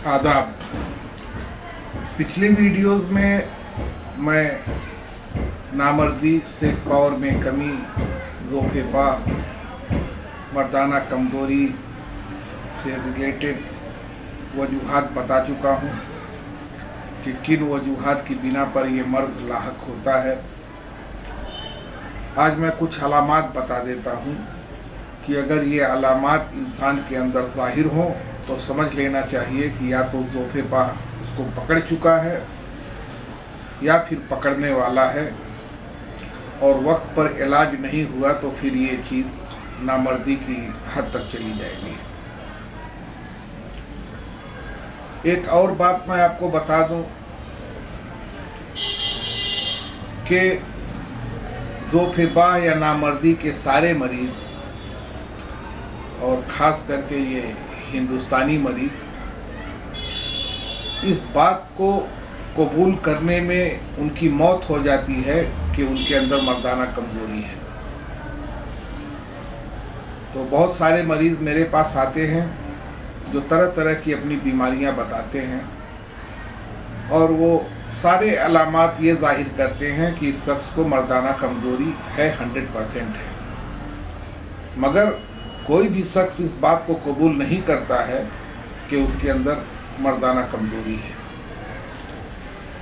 आदाब। पिछली वीडियोस में मैं नामर्दी, सेक्स पावर में कमी, ज़ोफ़ेपा, मर्दाना कमज़ोरी से रिलेटेड वजूहात बता चुका हूँ कि किन वजूहात की बिना पर ये मर्ज़ लाहक होता है। आज मैं कुछ अलामात बता देता हूँ कि अगर ये अलामात इंसान के अंदर ज़ाहिर हों तो समझ लेना चाहिए कि या तो ज़ोफ़ेपा उसको पकड़ चुका है या फिर पकड़ने वाला है, और वक्त पर इलाज नहीं हुआ तो फिर ये चीज़ नामर्दी की हद तक चली जाएगी। एक और बात मैं आपको बता दूं कि ज़ोफ़ेपा या नामर्दी के सारे मरीज़, और ख़ास करके ये हिंदुस्तानी मरीज़, इस बात को कबूल करने में उनकी मौत हो जाती है कि उनके अंदर मर्दाना कमज़ोरी है। तो बहुत सारे मरीज़ मेरे पास आते हैं जो तरह तरह की अपनी बीमारियां बताते हैं, और वो सारे अलामात ये ज़ाहिर करते हैं कि इस शख्स को मर्दाना कमज़ोरी है, 100% है। मगर कोई भी शख्स इस बात को कबूल नहीं करता है कि उसके अंदर मर्दाना कमज़ोरी है।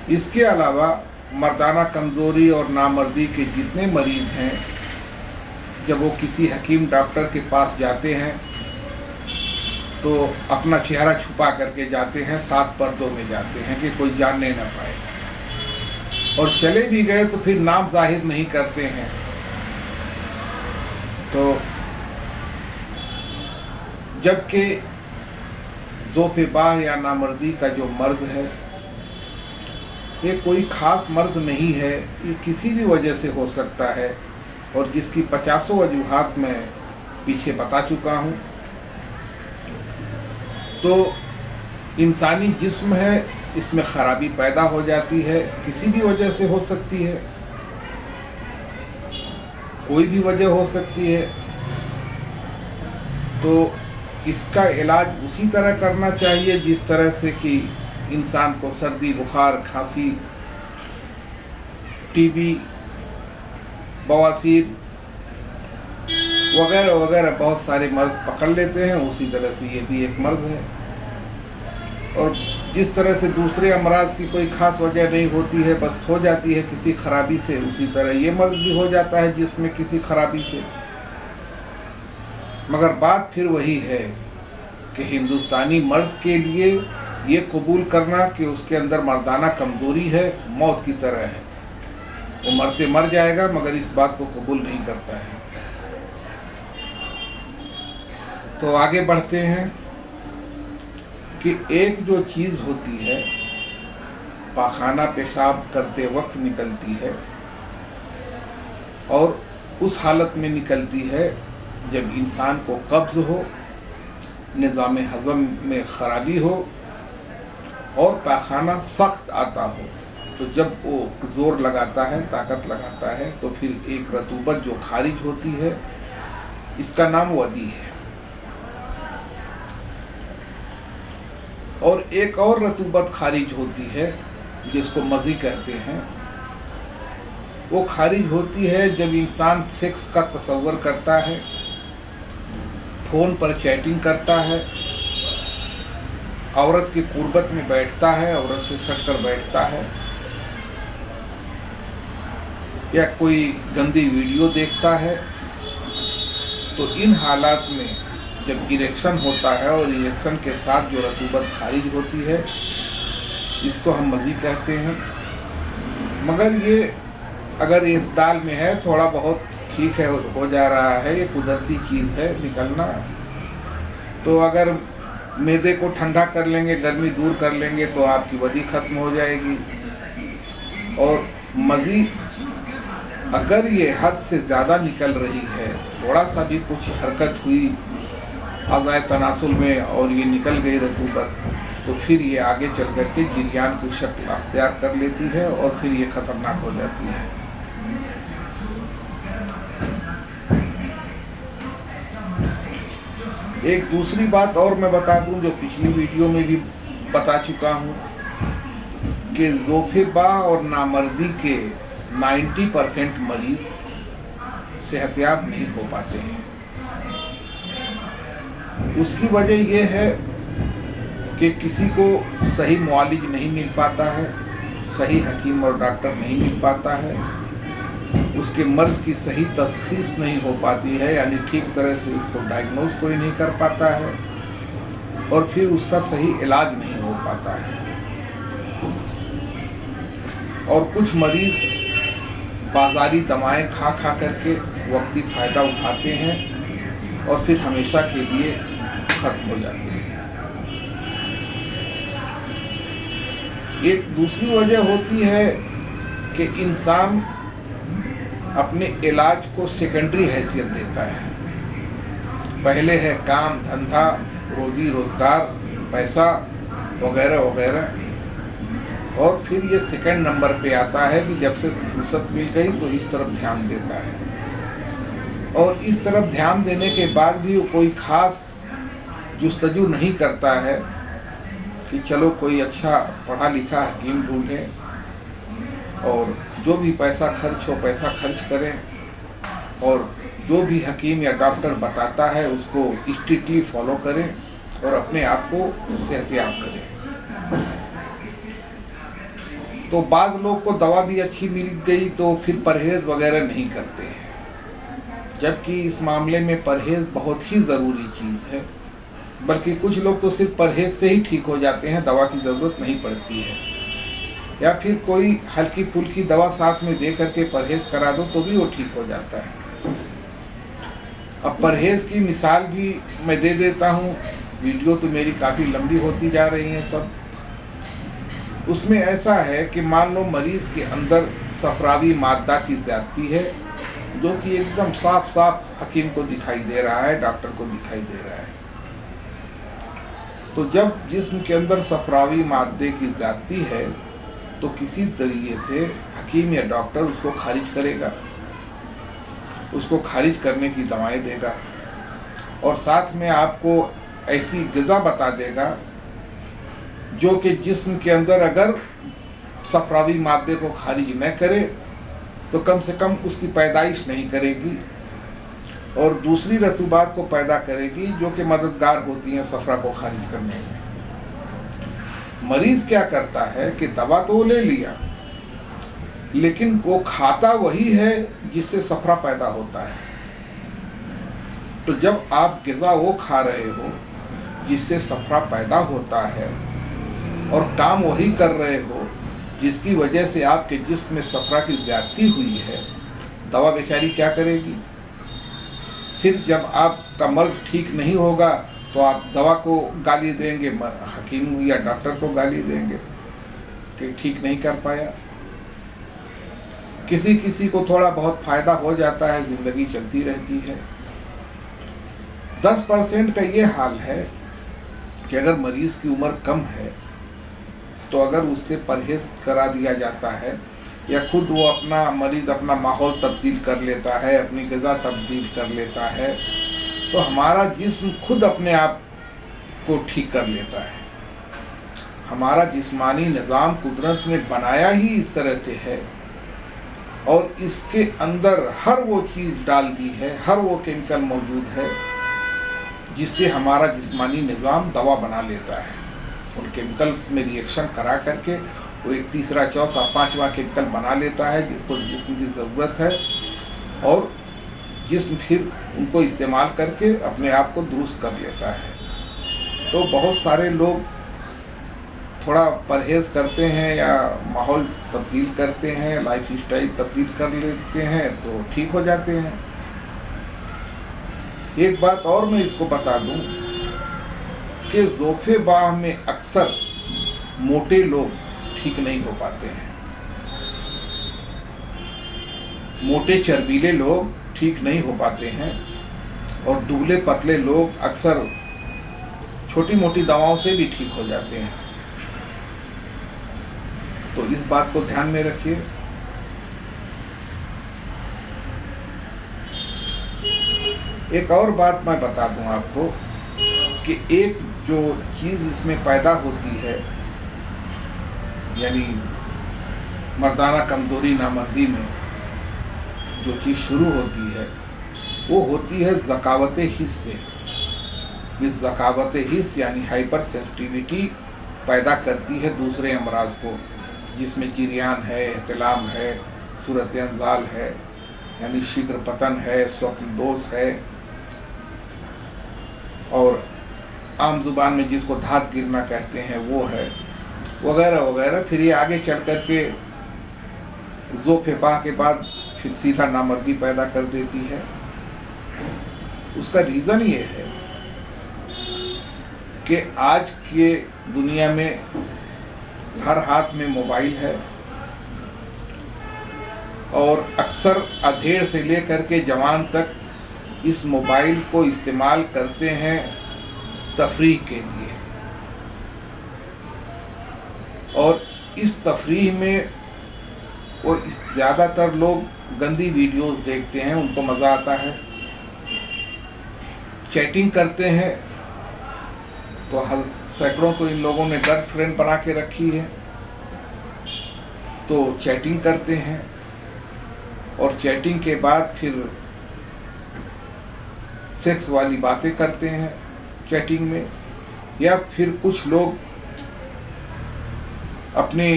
इसके अलावा मर्दाना कमज़ोरी और नामर्दी के जितने मरीज़ हैं, जब वो किसी हकीम डॉक्टर के पास जाते हैं तो अपना चेहरा छुपा करके जाते हैं, 7 पर्दों में जाते हैं कि कोई जानने न पाए, और चले भी गए तो फिर नाम जाहिर नहीं करते हैं। तो जबकि ज़ोफ़ेपा या नामर्दी का जो मर्ज़ है, ये कोई ख़ास मर्ज़ नहीं है, ये किसी भी वजह से हो सकता है, और जिसकी 50 वजूहात मैं पीछे बता चुका हूँ। तो इंसानी जिस्म है, इसमें ख़राबी पैदा हो जाती है, किसी भी वजह से हो सकती है, कोई भी वजह हो सकती है। तो इसका इलाज उसी तरह करना चाहिए जिस तरह से कि इंसान को सर्दी, बुखार, खांसी, टीबी, बवासीर वगैरह वगैरह बहुत सारे मर्ज़ पकड़ लेते हैं, उसी तरह से ये भी एक मर्ज़ है। और जिस तरह से दूसरे अमराज की कोई ख़ास वजह नहीं होती है, बस हो जाती है किसी खराबी से, उसी तरह ये मर्ज़ भी हो जाता है जिसमें किसी खराबी से। मगर बात फिर वही है कि हिंदुस्तानी मर्द के लिए ये कबूल करना कि उसके अंदर मर्दाना कमज़ोरी है, मौत की तरह है। वो मरते मर जाएगा, मगर इस बात को कबूल नहीं करता है। तो आगे बढ़ते हैं कि एक जो चीज़ होती है, पाखाना पेशाब करते वक्त निकलती है, और उस हालत में निकलती है जब इंसान को कब्ज़ हो, निज़ाम हज़म में ख़राबी हो, और पाखाना सख्त आता हो। तो जब वो ज़ोर लगाता है, ताकत लगाता है, तो फिर एक रतूबत जो खारिज होती है, इसका नाम वदी है। और एक और रतूबत खारिज होती है जिसको मज़ी कहते हैं। वो खारिज होती है जब इंसान सेक्स का तसव्वुर करता है, फ़ोन पर चैटिंग करता है, औरत की कुर्बत में बैठता है, औरत से सट कर बैठता है, या कोई गंदी वीडियो देखता है। तो इन हालात में जब इरेक्शन होता है, और इरेक्शन के साथ जो रतूबत खारिज होती है, इसको हम मज़ी कहते हैं। मगर ये अगर इत्दाल में है, थोड़ा बहुत ठीक है, हो जा रहा है, ये कुदरती चीज़ है निकलना। तो अगर मैदे को ठंडा कर लेंगे, गर्मी दूर कर लेंगे, तो आपकी वदी ख़त्म हो जाएगी। और मज़ी अगर ये हद से ज़्यादा निकल रही है, थोड़ा सा भी कुछ हरकत हुई आज़ाए तनासुल में और ये निकल गई रतूबत, तो फिर ये आगे चल कर के जिरयान की शक्ल अख्तियार कर लेती है, और फिर ये ख़तरनाक हो जाती है। एक दूसरी बात और मैं बता दूं, जो पिछली वीडियो में भी बता चुका हूँ कि ज़ोफ़ेबाह और नामर्दी के 90% मरीज़ सेहतयाब नहीं हो पाते हैं। उसकी वजह यह है कि किसी को सही मुआलिज नहीं मिल पाता है, सही हकीम और डॉक्टर नहीं मिल पाता है, उसके मर्ज़ की सही तशख़ीस नहीं हो पाती है, यानी ठीक तरह से उसको डायग्नोज कोई नहीं कर पाता है, और फिर उसका सही इलाज नहीं हो पाता है। और कुछ मरीज़ बाज़ारी दवाएं खा खा करके वक्ती फ़ायदा उठाते हैं और फिर हमेशा के लिए ख़त्म हो जाते हैं। एक दूसरी वजह होती है कि इंसान अपने इलाज को सेकेंडरी हैसियत देता है। पहले है काम धंधा, रोजी रोज़गार, पैसा वगैरह वगैरह, और फिर ये सेकंड नंबर पे आता है कि जब से फुर्सत मिल गई तो इस तरफ ध्यान देता है। और इस तरफ ध्यान देने के बाद भी वो कोई ख़ास जुस्तजू नहीं करता है कि चलो कोई अच्छा पढ़ा लिखा हकीम ढूंढें और जो भी पैसा खर्च हो पैसा खर्च करें, और जो भी हकीम या डॉक्टर बताता है उसको स्ट्रिक्टली फॉलो करें और अपने आप को सेहतयाब करें। तो बाज़ लोग को दवा भी अच्छी मिल गई तो फिर परहेज़ वगैरह नहीं करते हैं, जबकि इस मामले में परहेज़ बहुत ही ज़रूरी चीज़ है। बल्कि कुछ लोग तो सिर्फ परहेज़ से ही ठीक हो जाते हैं, दवा की ज़रूरत नहीं पड़ती है, या फिर कोई हल्की फुल्की दवा साथ में दे करके परहेज़ करा दो तो भी वो ठीक हो जाता है। अब परहेज़ की मिसाल भी मैं दे देता हूँ, वीडियो तो मेरी काफ़ी लंबी होती जा रही है सब। उसमें ऐसा है कि मान लो मरीज़ के अंदर सफरावी मादा की ज़्यादती है, जो कि एकदम साफ साफ हकीम को दिखाई दे रहा है, डॉक्टर को दिखाई दे रहा है। तो जब जिस्म के अंदर सफरावी मादे की ज़्यादती है तो किसी तरीके से हकीम या डॉक्टर उसको खारिज करेगा, उसको खारिज करने की दवाएं देगा, और साथ में आपको ऐसी ग़िज़ा बता देगा जो कि जिस्म के अंदर अगर सफरावी मादे को खारिज न करे तो कम से कम उसकी पैदाइश नहीं करेगी, और दूसरी रसूबात को पैदा करेगी जो कि मददगार होती हैं सफरा को खारिज करने में। मरीज़ क्या करता है कि दवा तो ले लिया, लेकिन वो खाता वही है जिससे सफरा पैदा होता है। तो जब आप ग़िज़ा वो खा रहे हो जिससे सफरा पैदा होता है और काम वही कर रहे हो जिसकी वजह से आपके जिस्म में सफरा की ज़्यादती हुई है, दवा बेचारी क्या करेगी? फिर जब आपका मर्ज़ ठीक नहीं होगा तो आप दवा को गाली देंगे, हकीम या डॉक्टर को गाली देंगे कि ठीक नहीं कर पाया। किसी किसी को थोड़ा बहुत फ़ायदा हो जाता है, ज़िंदगी चलती रहती है। 10% का ये हाल है कि अगर मरीज़ की उम्र कम है तो अगर उससे परहेज़ करा दिया जाता है, या खुद वो मरीज़ अपना माहौल तब्दील कर लेता है, अपनी ग़िज़ा तब्दील कर लेता है, तो हमारा जिस्म खुद अपने आप को ठीक कर लेता है। हमारा जिस्मानी निज़ाम कुदरत ने बनाया ही इस तरह से है, और इसके अंदर हर वो चीज़ डाल दी है, हर वो केमिकल मौजूद है जिससे हमारा जिस्मानी निज़ाम दवा बना लेता है। उन केमिकल्स में रिएक्शन करा करके वो एक तीसरा, चौथा, पांचवा केमिकल बना लेता है जिसको जिस्म की ज़रूरत है, और जिस्म फिर उनको इस्तेमाल करके अपने आप को दुरुस्त कर लेता है। तो बहुत सारे लोग थोड़ा परहेज़ करते हैं या माहौल तब्दील करते हैं, लाइफ स्टाइल तब्दील कर लेते हैं तो ठीक हो जाते हैं। एक बात और मैं इसको बता दूं कि ज़ोफ़ेबाह में अक्सर मोटे लोग ठीक नहीं हो पाते हैं। मोटे चर्बीले लोग ठीक नहीं हो पाते हैं, और दुबले पतले लोग अक्सर छोटी मोटी दवाओं से भी ठीक हो जाते हैं। तो इस बात को ध्यान में रखिए। एक और बात मैं बता दूं आपको कि एक जो चीज़ इसमें पैदा होती है, यानी मर्दाना कमज़ोरी नामर्दी में जो चीज़ शुरू होती है वो होती है ज़कावत हिस्स से। इस ज़कावत हिस्स यानी हाइपर सेंसिटिविटी पैदा करती है दूसरे अमराज को, जिसमें जिरियान है, एहतिलाम है, सूरत अंजाल है, यानी शीघ्र पतन है, स्वप्न दोष है, और आम जुबान में जिसको धात गिरना कहते हैं वो है, वगैरह वगैरह। फिर ये आगे चल कर के ज़ोफ़-ए-बाह के बाद फिर सीधा नामर्दी पैदा कर देती है। उसका रीज़न ये है कि आज के दुनिया में हर हाथ में मोबाइल है, और अक्सर अधेड़ से लेकर के जवान तक इस मोबाइल को इस्तेमाल करते हैं तफरीह के लिए, और इस तफरीह में वो ज़्यादातर लोग गंदी वीडियोस देखते हैं, उनको मज़ा आता है। चैटिंग करते हैं तो सैकड़ों तो इन लोगों ने गर्लफ्रेंड बना के रखी है, तो चैटिंग करते हैं, और चैटिंग के बाद फिर सेक्स वाली बातें करते हैं चैटिंग में। या फिर कुछ लोग अपने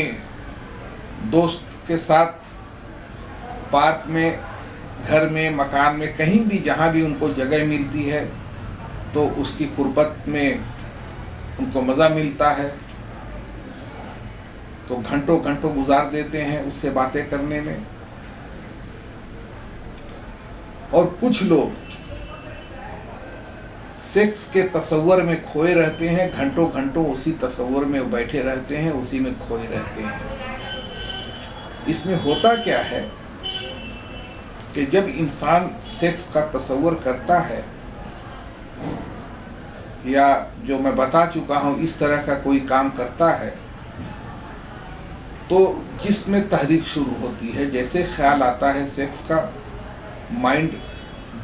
दोस्त के साथ पार्क में, घर में, मकान में, कहीं भी जहाँ भी उनको जगह मिलती है तो उसकी कुर्बत में उनको मज़ा मिलता है, तो घंटों घंटों गुजार देते हैं उससे बातें करने में। और कुछ लोग सेक्स के तसव्वुर में खोए रहते हैं, घंटों घंटों उसी तसव्वुर में बैठे रहते हैं, उसी में खोए रहते हैं। इसमें होता क्या है कि जब इंसान सेक्स का तसव्वुर करता है, या जो मैं बता चुका हूँ इस तरह का कोई काम करता है, तो जिसमें तहरीक शुरू होती है, जैसे ख्याल आता है सेक्स का, माइंड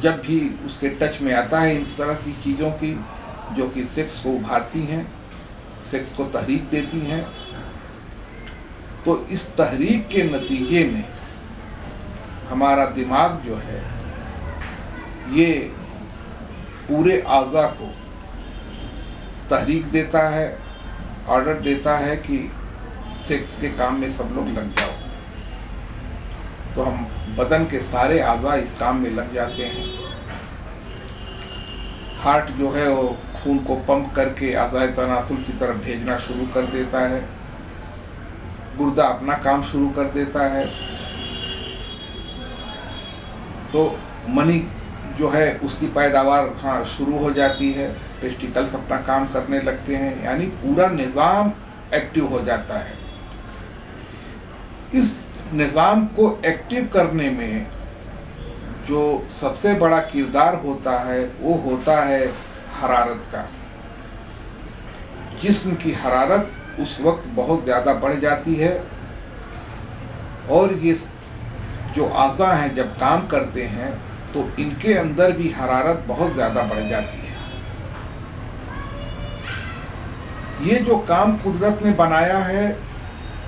जब भी उसके टच में आता है इन तरह की चीज़ों की जो कि सेक्स को उभारती हैं, सेक्स को तहरीक देती हैं, तो इस तहरीक के नतीजे में हमारा दिमाग जो है ये पूरे आज़ा को तहरीक देता है, ऑर्डर देता है कि सेक्स के काम में सब लोग लग जाओ। तो हम बदन के सारे आज़ा इस काम में लग जाते हैं। हार्ट जो है वो खून को पंप करके आज़ाए तनासुल की तरफ भेजना शुरू कर देता है, गुर्दा अपना काम शुरू कर देता है, तो मनी जो है उसकी पैदावार शुरू हो जाती है, टेस्टिकल्स अपना काम करने लगते हैं, यानी पूरा निज़ाम एक्टिव हो जाता है। इस निज़ाम को एक्टिव करने में जो सबसे बड़ा किरदार होता है वो होता है हरारत का। जिस्म की हरारत उस वक्त बहुत ज़्यादा बढ़ जाती है, और ये जो आज़ा हैं जब काम करते हैं तो इनके अंदर भी हरारत बहुत ज़्यादा बढ़ जाती है। ये जो काम कुदरत ने बनाया है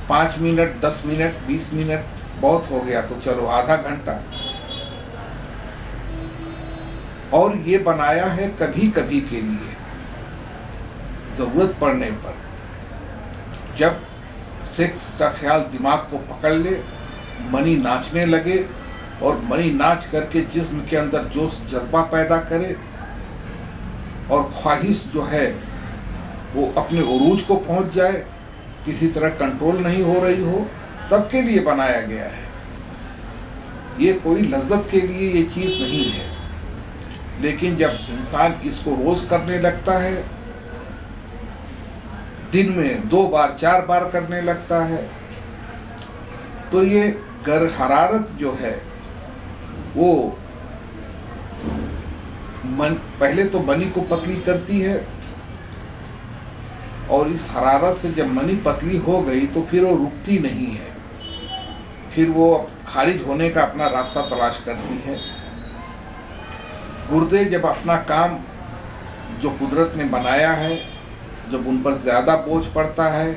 5 मिनट, 10 मिनट, 20 मिनट बहुत हो गया तो चलो आधा घंटा, और ये बनाया है कभी कभी के लिए, ज़रूरत पड़ने पर, जब सेक्स का ख्याल दिमाग को पकड़ ले, मनी नाचने लगे, और मनी नाच करके जिस्म के अंदर जोश जज्बा पैदा करे, और ख्वाहिश जो है वो अपने उरूज को पहुंच जाए, किसी तरह कंट्रोल नहीं हो रही हो, तब के लिए बनाया गया है। ये कोई लज्जत के लिए ये चीज़ नहीं है। लेकिन जब इंसान इसको रोज़ करने लगता है, दिन में 2 बार 4 बार करने लगता है, तो ये हरारत जो है वो पहले तो मनी को पतली करती है, और इस हरारत से जब मनी पतली हो गई तो फिर वो रुकती नहीं है, फिर वो खारिज होने का अपना रास्ता तलाश करती है। गुर्दे जब अपना काम जो कुदरत ने बनाया है जब उन पर ज़्यादा बोझ पड़ता है,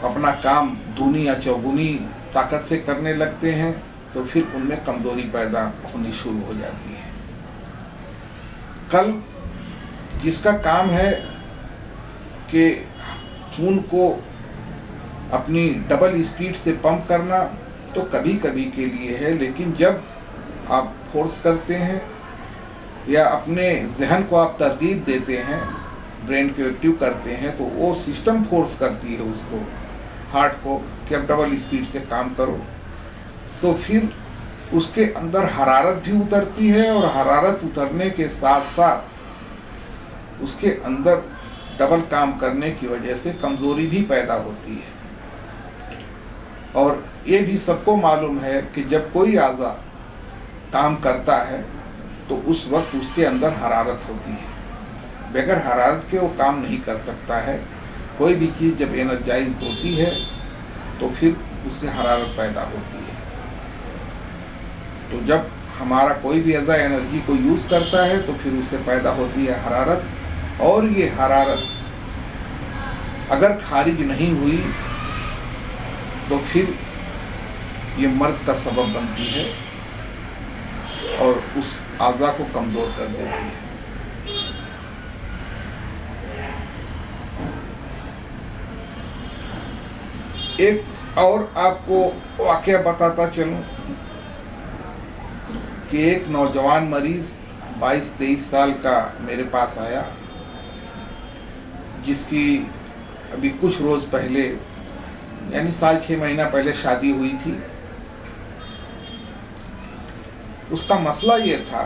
अपना काम दूनी या चौगुनी ताकत से करने लगते हैं, तो फिर उनमें कमज़ोरी पैदा होनी शुरू हो जाती है। कल जिसका काम है कि खून को अपनी डबल स्पीड से पंप करना, तो कभी कभी के लिए है, लेकिन जब आप फोर्स करते हैं या अपने जहन को आप तरतीब देते हैं, ब्रेन को एक्टिव करते हैं, तो वो सिस्टम फोर्स करती है उसको, हार्ट को, कि अब डबल स्पीड से काम करो। तो फिर उसके अंदर हरारत भी उतरती है, और हरारत उतरने के साथ साथ उसके अंदर डबल काम करने की वजह से कमज़ोरी भी पैदा होती है। और ये भी सबको मालूम है कि जब कोई आज़ा काम करता है तो उस वक्त उसके अंदर हरारत होती है, बगैर हरारत के वो काम नहीं कर सकता है। कोई भी चीज़ जब एनर्जाइज होती है तो फिर उससे हरारत पैदा होती है। तो जब हमारा कोई भी अज़ा एनर्जी को यूज़ करता है तो फिर उससे पैदा होती है हरारत, और ये हरारत अगर खारिज नहीं हुई तो फिर ये मर्ज़ का सबब बनती है और उस आज़ा को कमज़ोर कर देती है। एक और आपको वाक़या बताता चलूं कि एक नौजवान मरीज़ 22-23 साल का मेरे पास आया, जिसकी अभी कुछ रोज़ पहले, यानी साल 6 महीना पहले शादी हुई थी। उसका मसला ये था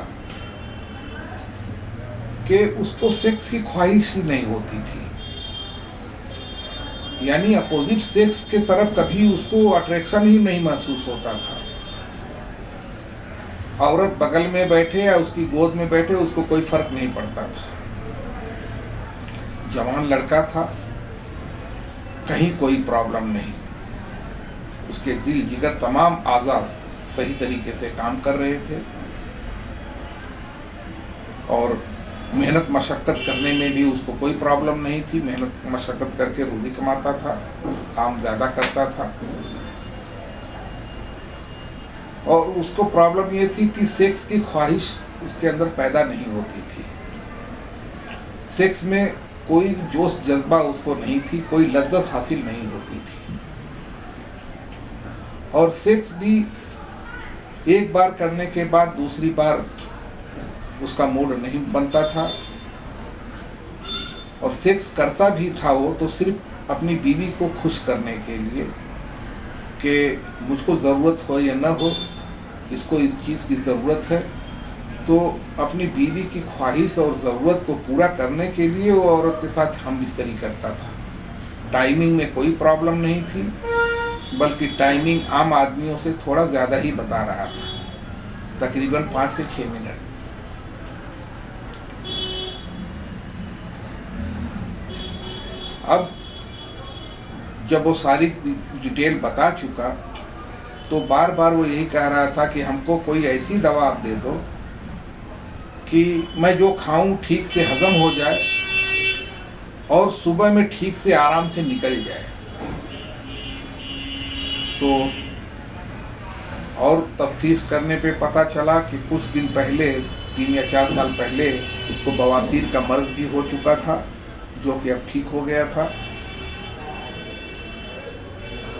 कि उसको सेक्स की ख्वाहिश ही नहीं होती थी, यानी अपोजिट सेक्स के तरफ कभी उसको अट्रैक्शन ही नहीं महसूस होता था। औरत बगल में बैठे या उसकी गोद में बैठे, उसको कोई फर्क नहीं पड़ता था। जवान लड़का था, कहीं कोई प्रॉब्लम नहीं, उसके दिल जिगर तमाम आज़ा सही तरीके से काम कर रहे थे, और मेहनत मशक्क़त करने में भी उसको कोई प्रॉब्लम नहीं थी। मेहनत मशक्क़त करके रोज़ी कमाता था, काम ज़्यादा करता था। और उसको प्रॉब्लम ये थी कि सेक्स की ख्वाहिश उसके अंदर पैदा नहीं होती थी। सेक्स में कोई जोश जज्बा उसको नहीं थी, कोई लज्जत हासिल नहीं होती थी, और सेक्स भी एक बार करने के बाद दूसरी बार उसका मूड नहीं बनता था। और सेक्स करता भी था वो तो सिर्फ अपनी बीवी को खुश करने के लिए, कि मुझको ज़रूरत हो या ना हो, इसको इस चीज़ की ज़रूरत है, तो अपनी बीवी की ख्वाहिश और ज़रूरत को पूरा करने के लिए वो औरत के साथ हमबिस्तरी करता था। टाइमिंग में कोई प्रॉब्लम नहीं थी, बल्कि टाइमिंग आम आदमियों से थोड़ा ज़्यादा ही बता रहा था, तकरीबन 5 से 6 मिनट। अब जब वो सारी डिटेल बता चुका तो बार बार वो यही कह रहा था कि हमको कोई ऐसी दवा आप दे दो कि मैं जो खाऊं ठीक से हजम हो जाए और सुबह में ठीक से आराम से निकल जाए। तो और तफ्तीश करने पे पता चला कि कुछ दिन पहले, 3 या 4 साल पहले, उसको बवासीर का मर्ज़ भी हो चुका था, जो कि अब ठीक हो गया था।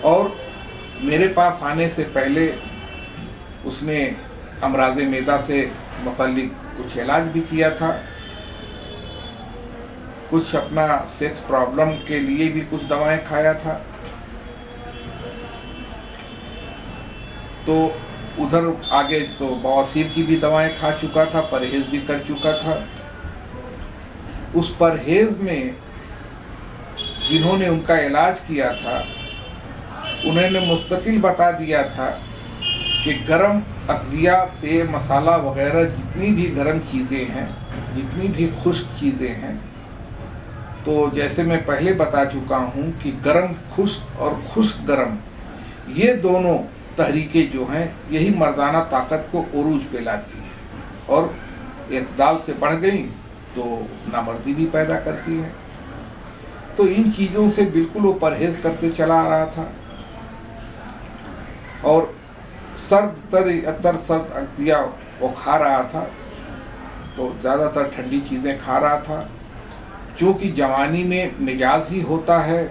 और मेरे पास आने से पहले उसने अमराज़े मैदा से मुतल्लिक कुछ इलाज भी किया था, कुछ अपना सेक्स प्रॉब्लम के लिए भी कुछ दवाएं खाया था। तो उधर आगे तो बवासीर की भी दवाएं खा चुका था, परहेज़ भी कर चुका था। उस परहेज़ में जिन्होंने उनका इलाज किया था, उन्होंने मुस्तकिल बता दिया था कि गरम अग़ज़िया, तेल, मसाला वग़ैरह जितनी भी गरम चीज़ें हैं, जितनी भी खुश्क चीज़ें हैं, तो जैसे मैं पहले बता चुका हूँ कि गरम खुश्क और खुश्क गरम, ये दोनों तहरीकें जो हैं, यही मर्दाना ताकत को उरूज पे लाती है, और इत्दाल से बढ़ गई तो नामर्दी भी पैदा करती है। तो इन चीज़ों से बिल्कुल वो परहेज़ करते चला आ रहा था और सर्द अगतिया वो खा रहा था, तो ज़्यादातर ठंडी चीज़ें खा रहा था। क्योंकि जवानी में मिजाज ही होता है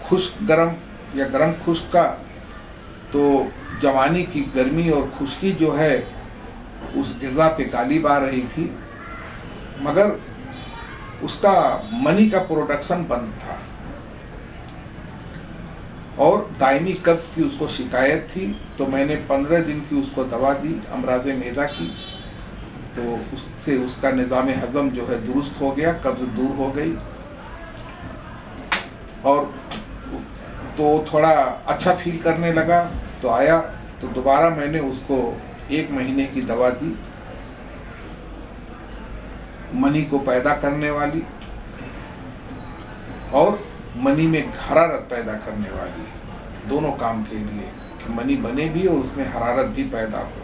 खुश्क गर्म या गर्म खुश्क का, तो जवानी की गर्मी और खुश्की जो है उस ग़िज़ा पे गालिब आ रही थी, मगर उसका मनी का प्रोडक्शन बंद था और दायमी कब्ज़ की उसको शिकायत थी। तो मैंने 15 दिन की उसको दवा दी अमराज़ मैदा की, तो उससे उसका निज़ाम हज़म जो है दुरुस्त हो गया, कब्ज़ दूर हो गई और तो थोड़ा अच्छा फील करने लगा। तो आया तो दोबारा मैंने उसको 1 महीने की दवा दी, मनी को पैदा करने वाली और मनी में हरारत पैदा करने वाली, दोनों काम के लिए कि मनी बने भी और उसमें हरारत भी पैदा हो।